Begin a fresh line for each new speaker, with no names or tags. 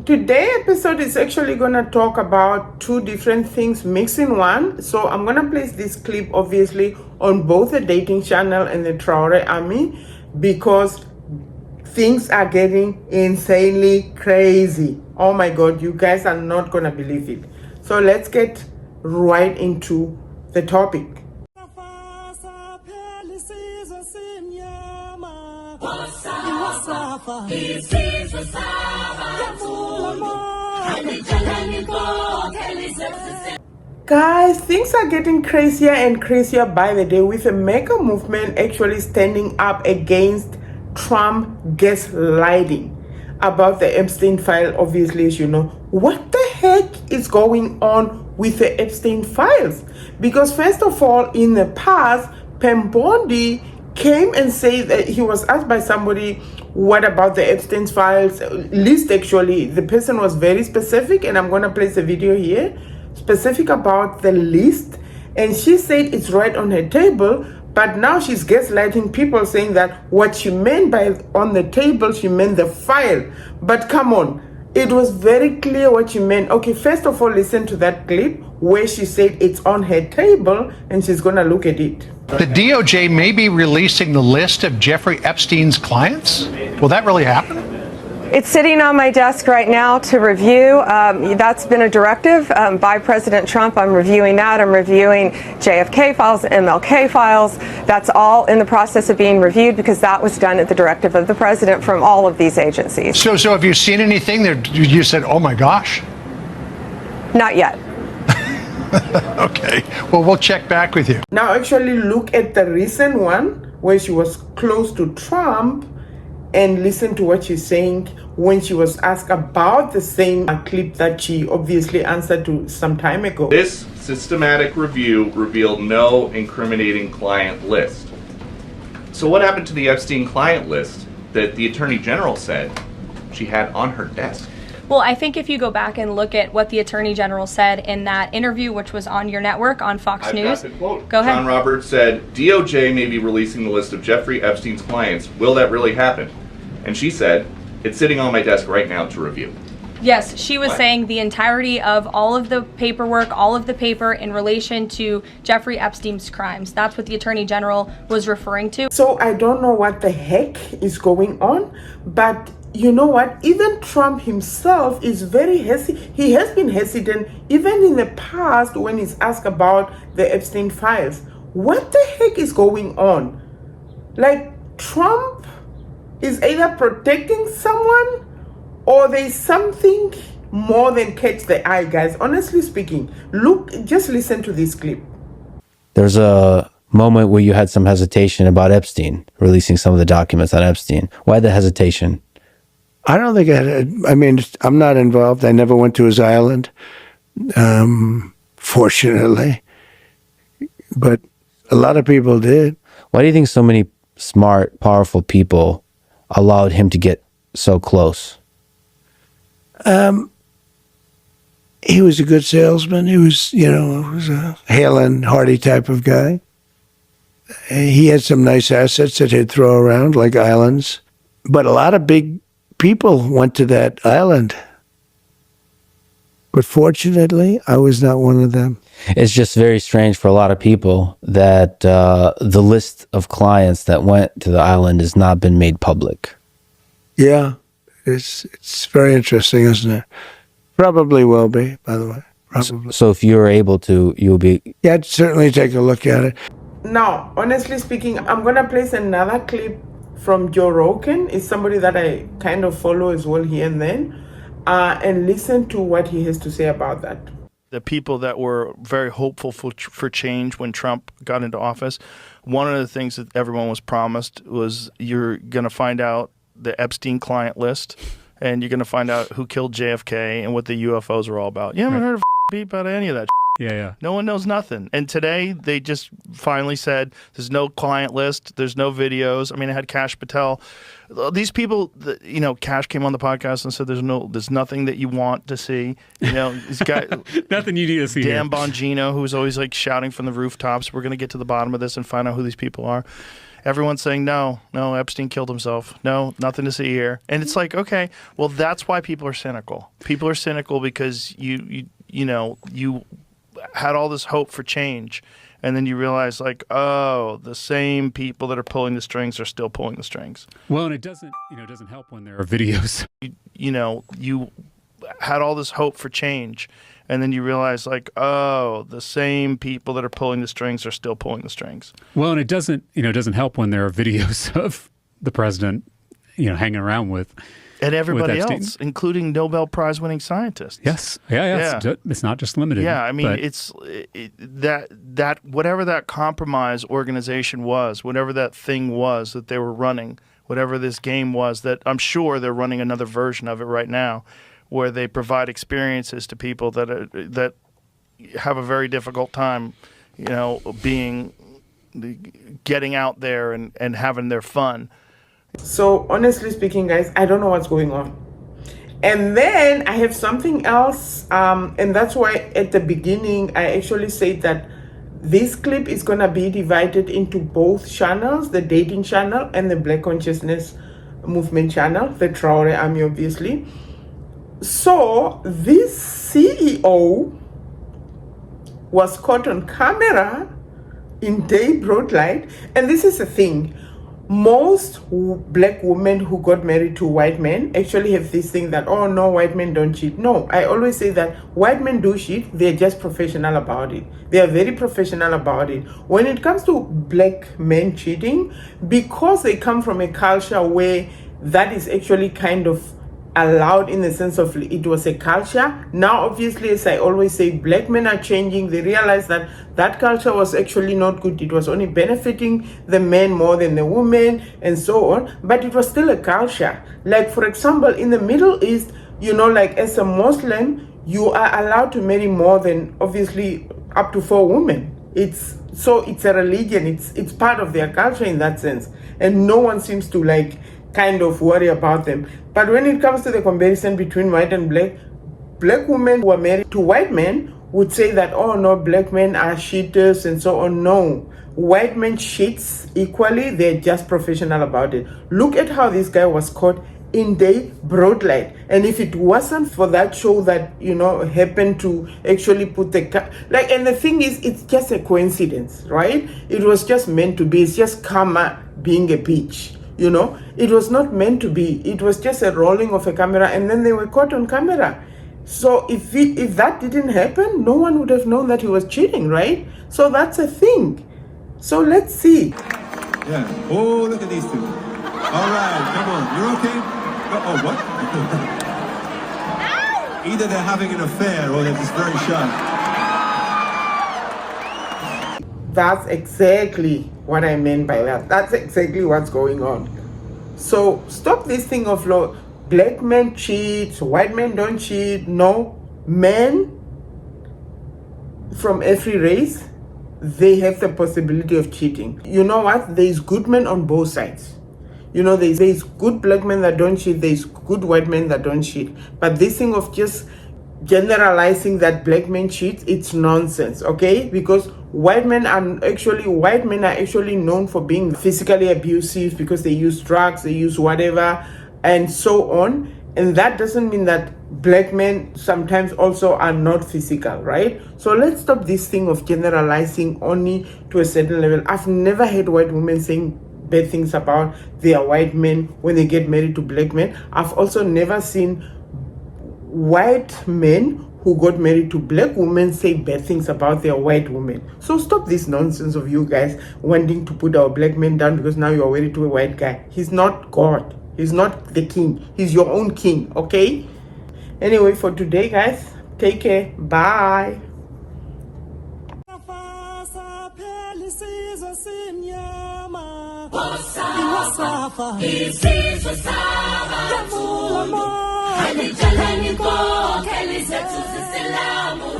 Today's episode is actually going to talk about two different things mixed in one. So I'm going to place this clip obviously on both the dating channel and the Traore Army because things are getting insanely crazy. Oh my God, you guys are not going to believe it. So let's get right into the topic. Guys, things are getting crazier and crazier by the day, with the MAGA movement actually standing up against Trump gaslighting about the Epstein file. Obviously, as you know, what the heck is going on with the Epstein files? Because first of all, in the past, Pam Bondi came and said that he was asked by somebody, what about the Epstein files list? Actually, the person was very specific, and I'm going to place a video here, specific about the list, and she said it's right on her table. But now she's gaslighting people, saying that what she meant by on the table, she meant the file. But come on, it was very clear what she meant. Okay, first of all, listen to that clip where she said it's on her table and she's going to look at it.
The DOJ may be releasing the list of Jeffrey Epstein's clients. Will that really happen?
It's sitting on my desk right now to review. That's been a directive by President Trump. I'm reviewing that. I'm reviewing JFK files, MLK files. That's all in the process of being reviewed because that was done at the directive of the president from all of these agencies.
So have you seen anything that you said, oh my gosh?
Not yet.
Okay. Well, we'll check back with you.
Now, actually look at the recent one where she was close to Trump and listen to what she's saying when she was asked about the same clip that she obviously answered to some time ago.
This systematic review revealed no incriminating client list. So what happened to the Epstein client list that the Attorney General said she had on her desk?
Well, I think if you go back and look at what the Attorney General said in that interview, which was on your network, on Fox News.
Got the quote.
Go ahead.
John Roberts said, DOJ may be releasing the list of Jeffrey Epstein's clients. Will that really happen? And she said, it's sitting on my desk right now to review.
Yes, she was saying the entirety of all of the paperwork, all of the paper in relation to Jeffrey Epstein's crimes. That's what the Attorney General was referring to.
So I don't know what the heck is going on, but you know what? Even Trump himself is very hesitant. He has been hesitant even in the past when he's asked about the Epstein files. What the heck is going on? Like, Trump is either protecting someone or there's something more than catch the eye, guys. Honestly speaking, look, just listen to this clip.
There's a moment where you had some hesitation about Epstein, releasing some of the documents on Epstein. Why the hesitation?
I don't think I'm not involved. I never went to his island, fortunately. But a lot of people did.
Why do you think so many smart, powerful people allowed him to get so close?
He was a good salesman. He was, was a hale and hearty type of guy. He had some nice assets that he'd throw around, like islands. But a lot of big people went to that island. But fortunately, I was not one of them.
It's just very strange for a lot of people that the list of clients that went to the island has not been made public.
Yeah, it's very interesting, isn't it? Probably will be, by the way. Probably.
So if you're able to, you'll be...
Yeah, I'd certainly take a look at it.
Now, honestly speaking, I'm going to place another clip from Joe Rogan. It's somebody that I kind of follow as well here and then. And listen to what he has to say about that.
The people that were very hopeful for change when Trump got into office, one of the things that everyone was promised was you're going to find out the Epstein client list, and you're going to find out who killed JFK and what the UFOs were all about. You haven't heard a beat about any of that.
Yeah.
No one knows nothing. And today they just finally said there's no client list, there's no videos. I mean, I had Kash Patel. These people, Kash came on the podcast and said there's nothing that you want to see. He's got
nothing you need to see.
Dan Bongino, who's always like shouting from the rooftops, we're going to get to the bottom of this and find out who these people are. everyone's saying, no, Epstein killed himself. No, nothing to see here. And it's like, okay, well, that's why people are cynical. People are cynical because you had all this hope for change. And then you realize, like, oh, the same people that are pulling the strings are still pulling the strings.
Well, and it doesn't help when there are videos.
You had all this hope for change, and then you realize, like, oh, the same people that are pulling the strings are still pulling the strings.
Well, and it doesn't help when there are videos of the president, hanging around with.
And everybody
Epstein.
else, including Nobel Prize winning scientists.
Yes. Yeah. It's not just limited.
Yeah, I mean,
but
it's that whatever that compromise organization was, whatever that thing was that they were running, whatever this game was, that I'm sure they're running another version of it right now, where they provide experiences to people that have a very difficult time, getting out there and having their fun.
So honestly speaking, guys, I don't know what's going on. And then I have something else, and that's why at the beginning I actually said that this clip is gonna be divided into both channels, the dating channel and the Black Consciousness Movement channel, the Traore Army, obviously. So this CEO was caught on camera in day broad light, and this is the thing. Most black women who got married to white men actually have this thing that, oh no, white men don't cheat. No, I always say that white men do cheat. They're just professional about it. They are very professional about it. When it comes to black men cheating, because they come from a culture where that is actually kind of allowed, in the sense of it was a culture. Now obviously, as I always say, black men are changing. They realize that that culture was actually not good. It was only benefiting the men more than the women and so on, but it was still a culture. Like, for example, in the Middle East, like as a Muslim, you are allowed to marry more than obviously up to 4 women. It's a religion. It's part of their culture in that sense, and no one seems to kind of worry about them. But when it comes to the comparison between white and black women who are married to white men would say that, oh no, black men are cheaters and so on. No, white men cheats equally. They're just professional about it. Look at how this guy was caught in day broad light. And if it wasn't for that show that happened to actually put and the thing is, it's just a coincidence, right? It was just meant to be. It's just karma being a bitch. It was not meant to be. It was just a rolling of a camera, and then they were caught on camera. So if that didn't happen, no one would have known that he was cheating, right? So that's a thing. So let's see.
Yeah. Oh, look at these two. All right, come on. You're okay? Oh, what? Either they're having an affair or they're just very shy.
That's exactly what I meant by that. That's exactly what's going on. So stop this thing of black men cheat, white men don't cheat. No, men from every race, they have the possibility of cheating. You know what? There's good men on both sides. There's good black men that don't cheat. There's good white men that don't cheat. But this thing of just generalizing that black men cheat, it's nonsense, okay? Because white men are actually known for being physically abusive because they use drugs, they use whatever, and so on. And that doesn't mean that black men sometimes also are not physical, right? So let's stop this thing of generalizing only to a certain level. I've never heard white women saying bad things about their white men when they get married to black men. I've also never seen white men who got married to black women say bad things about their white women. So stop this nonsense of you guys wanting to put our black men down because now you're married to a white guy. He's not God. He's not the king. He's your own king, okay? Anyway, for today, guys, take care. Bye.
Kelly said to the Salamu,